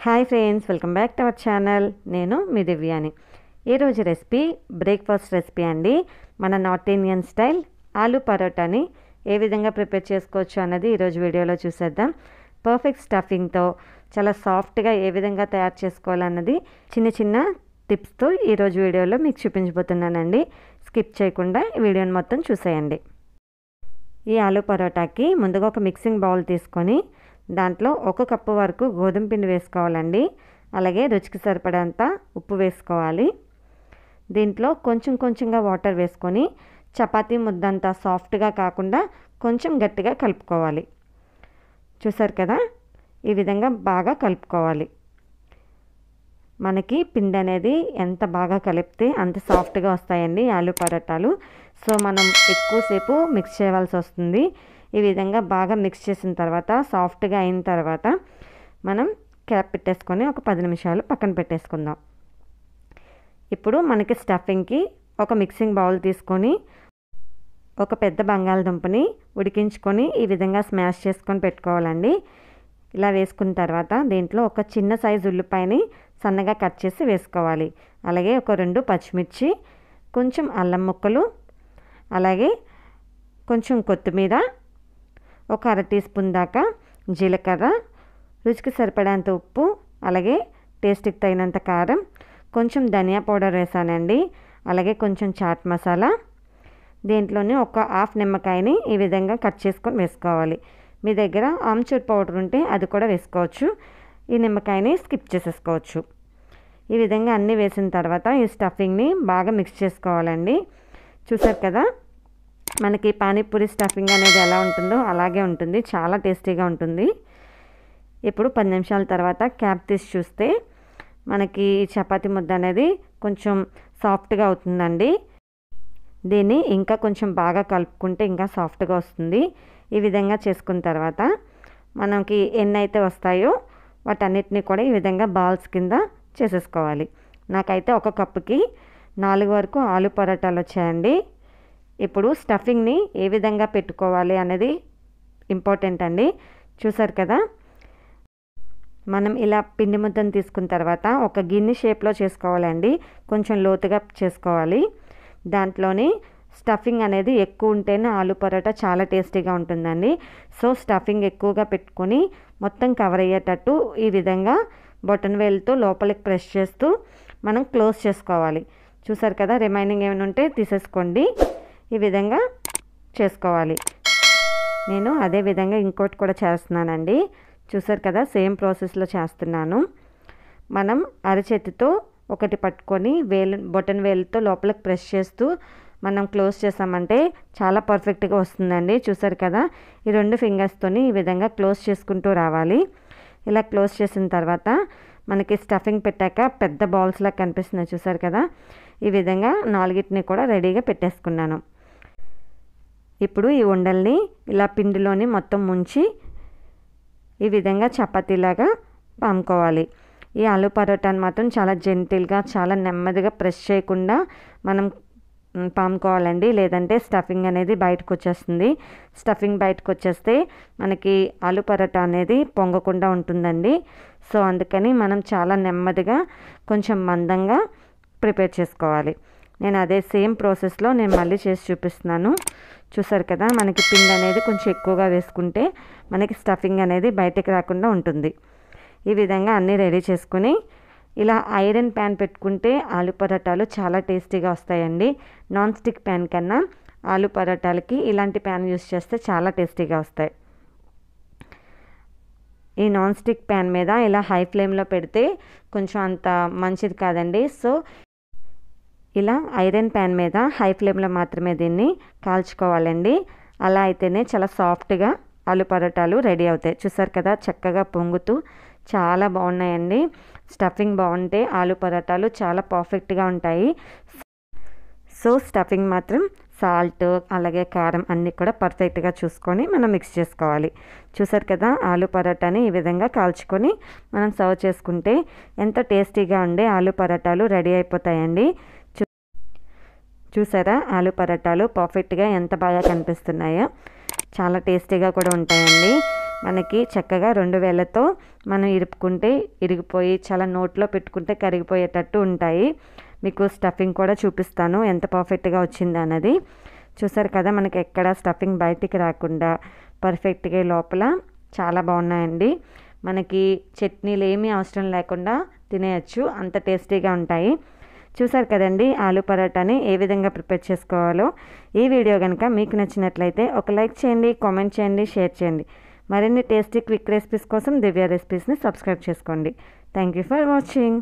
Hi friends, welcome back to our channel. నేను మీ దివ్యాని. ఈరోజు recipe breakfast recipe అండి. మన నార్త్ ఇండియన్ స్టైల్ ఆలూ పరోటాని ఏ విధంగా ప్రిపేర్ చేసుకోవచ్చు అన్నది ఈరోజు వీడియోలో చూసేద్దాం. పర్ఫెక్ట్ స్టఫింగ్తో చాలా సాఫ్ట్గా ఏ విధంగా తయారు చేసుకోవాలన్నది చిన్న చిన్న టిప్స్తో ఈరోజు వీడియోలో మీకు చూపించబోతున్నానండి. స్కిప్ చేయకుండా ఈ వీడియోని మొత్తం చూసేయండి. ఈ ఆలూ పరోటాకి ముందుగా ఒక మిక్సింగ్ బౌల్ తీసుకొని దాంట్లో 1 కప్పు వరకు గోధుమ పిండి వేసుకోవాలండి. అలాగే రుచికి సరిపడంత ఉప్పు వేసుకోవాలి. దీంట్లో కొంచెం కొంచెంగా వాటర్ వేసుకొని చపాతీ ముద్దంతా సాఫ్ట్గా కాకుండా కొంచెం గట్టిగా కలుపుకోవాలి. చూసారు కదా, ఈ విధంగా బాగా కలుపుకోవాలి. మనకి పిండి అనేది ఎంత బాగా కలిపితే అంత సాఫ్ట్గా వస్తాయండి ఆలూ పరోటాలు. సో మనం ఎక్కువసేపు మిక్స్ చేయవలసి వస్తుంది. ఈ విధంగా బాగా మిక్స్ చేసిన తర్వాత సాఫ్ట్గా అయిన తర్వాత మనం క్యాప్ పెట్టేసుకొని ఒక 10 నిమిషాలు పక్కన పెట్టేసుకుందాం. ఇప్పుడు మనకి స్టఫింగ్కి ఒక మిక్సింగ్ బౌల్ తీసుకొని ఒక పెద్ద బంగాళదుంపని ఉడికించుకొని ఈ విధంగా స్మాష్ చేసుకొని పెట్టుకోవాలండి. ఇలా వేసుకున్న తర్వాత దీంట్లో ఒక చిన్న సైజు ఉల్లిపాయని సన్నగా కట్ చేసి వేసుకోవాలి. అలాగే ఒక 2 పచ్చిమిర్చి, కొంచెం అల్లం ముక్కలు, అలాగే కొంచెం కొత్తిమీర, ఒక 1/2 టీ స్పూన్ దాకా జీలకర్ర, రుచికి సరిపడేంత ఉప్పు, అలాగే టేస్ట్కి తగినంత కారం, కొంచెం ధనియా పౌడర్ వేసానండి. అలాగే కొంచెం చాట్ మసాలా. దీంట్లోనే ఒక 1/2 నిమ్మకాయని ఈ విధంగా కట్ చేసుకొని వేసుకోవాలి. మీ దగ్గర ఆమ్చూర్ పౌడర్ ఉంటే అది కూడా వేసుకోవచ్చు. ఈ నిమ్మకాయని స్కిప్ చేసేసుకోవచ్చు. ఈ విధంగా అన్నీ వేసిన తర్వాత ఈ స్టఫింగ్ని బాగా మిక్స్ చేసుకోవాలండి. చూసారు కదా, మనకి పానీపూరి స్టఫింగ్ అనేది ఎలా ఉంటుందో అలాగే ఉంటుంది. చాలా టేస్టీగా ఉంటుంది. ఇప్పుడు 10 నిమిషాల తర్వాత క్యాప్ తీసి చూస్తే మనకి చపాతీ ముద్ద అనేది కొంచెం సాఫ్ట్గా అవుతుందండి. దీన్ని ఇంకా కొంచెం బాగా కలుపుకుంటే ఇంకా సాఫ్ట్గా వస్తుంది. ఈ విధంగా చేసుకున్న తర్వాత మనకి ఎన్ని అయితే వస్తాయో వాటన్నిటిని కూడా ఈ విధంగా బాల్స్ కింద చేసేసుకోవాలి. నాకైతే 1 కప్పుకి 4 వరకు ఆలూ పరోటాలు వచ్చాయండి. ఇప్పుడు స్టఫింగ్ని ఏ విధంగా పెట్టుకోవాలి అనేది ఇంపార్టెంట్ అండి. చూసారు కదా, మనం ఇలా పిండి ముద్దను తీసుకున్న తర్వాత ఒక గిన్నె షేప్లో చేసుకోవాలండి. కొంచెం లోతుగా చేసుకోవాలి. దాంట్లోని స్టఫింగ్ అనేది ఎక్కువ ఉంటేనే ఆలూ పరోటా చాలా టేస్టీగా ఉంటుందండి. సో స్టఫింగ్ ఎక్కువగా పెట్టుకొని మొత్తం కవర్ అయ్యేటట్టు ఈ విధంగా బొటన్ వేలుతో లోపలికి ప్రెస్ చేస్తూ మనం క్లోజ్ చేసుకోవాలి. చూసారు కదా, రిమైనింగ్ ఏమైనా ఉంటే తీసేసుకోండి. ఈ విధంగా చేసుకోవాలి. నేను అదే విధంగా ఇంకోటి కూడా చేస్తున్నానండి. చూసారు కదా, సేమ్ ప్రాసెస్లో చేస్తున్నాను. మనం అరచేతితో ఒకటి పట్టుకొని బొటన్ వేలుతో లోపలికి ప్రెస్ చేస్తూ మనం క్లోజ్ చేసామంటే చాలా పర్ఫెక్ట్గా వస్తుందండి. చూసారు కదా, ఈ 2 ఫింగర్స్తోని ఈ విధంగా క్లోజ్ చేసుకుంటూ రావాలి. ఇలా క్లోజ్ చేసిన తర్వాత మనకి స్టఫింగ్ పెట్టాక పెద్ద బాల్స్లా కనిపిస్తున్నాయి. చూసారు కదా, ఈ విధంగా 4ని కూడా రెడీగా పెట్టేసుకున్నాను. ఇప్పుడు ఈ ఉండల్ని ఇలా పిండిలోని మొత్తం ముంచి ఈ విధంగా చపాతీలాగా పాముకోవాలి. ఈ ఆలూ పరోటాని మాత్రం చాలా జెంటిల్గా, చాలా నెమ్మదిగా ప్రెస్ చేయకుండా మనం పాముకోవాలండి. లేదంటే స్టఫింగ్ అనేది బయటకు వచ్చేస్తుంది. స్టఫింగ్ బయటకు వచ్చేస్తే మనకి ఆలూ పరోటా అనేది పొంగకుండా ఉంటుందండి. సో అందుకని మనం చాలా నెమ్మదిగా కొంచెం మందంగా ప్రిపేర్ చేసుకోవాలి. నేను అదే సేమ్ ప్రాసెస్లో నేను మళ్ళీ చేసి చూపిస్తున్నాను. చూసారు కదా, మనకి పిండి అనేది కొంచెం ఎక్కువగా వేసుకుంటే మనకి స్టఫింగ్ అనేది బయటకు రాకుండా ఉంటుంది. ఈ విధంగా అన్నీ రెడీ చేసుకుని ఇలా ఐరన్ ప్యాన్ పెట్టుకుంటే ఆలూ పరోటాలు చాలా టేస్టీగా వస్తాయండి. నాన్ స్టిక్ ప్యాన్ కన్నా ఆలూ పరోటాలకి ఇలాంటి ప్యాన్ యూస్ చేస్తే చాలా టేస్టీగా వస్తాయి. ఈ నాన్ స్టిక్ ప్యాన్ మీద ఇలా హై ఫ్లేమ్లో పెడితే కొంచెం అంత మంచిది కాదండి. సో ఇలా ఐరన్ ప్యాన్ మీద హై ఫ్లేమ్లో మాత్రమే దీన్ని కాల్చుకోవాలండి. అలా అయితేనే చాలా సాఫ్ట్గా ఆలూ పరోటాలు రెడీ అవుతాయి. చూసారు కదా, చక్కగా పొంగుతూ చాలా బాగున్నాయండి. స్టఫింగ్ బాగుంటే ఆలూ పరోటాలు చాలా పర్ఫెక్ట్గా ఉంటాయి. సో స్టఫింగ్ మాత్రం సాల్ట్ అలాగే కారం అన్నీ కూడా పర్ఫెక్ట్గా చూసుకొని మనం మిక్స్ చేసుకోవాలి. చూసారు కదా, ఆలూ పరోటాని ఈ విధంగా కాల్చుకొని మనం సర్వ్ చేసుకుంటే ఎంతో టేస్టీగా ఉండే ఆలూ పరోటాలు రెడీ అయిపోతాయండి. చూసారా, ఆలూ పరోటాలు పర్ఫెక్ట్గా ఎంత బాగా కనిపిస్తున్నాయో. చాలా టేస్టీగా కూడా ఉంటాయండి. మనకి చక్కగా 2 వేళ్ళతో మనం ఇరుపుకుంటే ఇరిగిపోయి చాలా నోట్లో పెట్టుకుంటే కరిగిపోయేటట్టు ఉంటాయి. మీకు స్టఫింగ్ కూడా చూపిస్తాను ఎంత పర్ఫెక్ట్గా వచ్చింది అన్నది. చూసారు కదా, మనకి ఎక్కడ స్టఫింగ్ బయటికి రాకుండా పర్ఫెక్ట్గా లోపల చాలా బాగున్నాయండి. మనకి చట్నీలు ఏమీ అవసరం లేకుండా తినేయచ్చు, అంత టేస్టీగా ఉంటాయి. చూసారు కదండి ఆలు పరాటాని ఏ విధంగా ప్రిపేర్ చేసుకోవాలో. ఈ వీడియో కనుక మీకు నచ్చినట్లయితే ఒక లైక్ చేయండి, కామెంట్ చేయండి, షేర్ చేయండి. మరిన్ని టేస్టీ క్విక్ రెసిపీస్ కోసం దివ్య రెసిపీస్ని సబ్స్క్రైబ్ చేసుకోండి. Thank you for watching.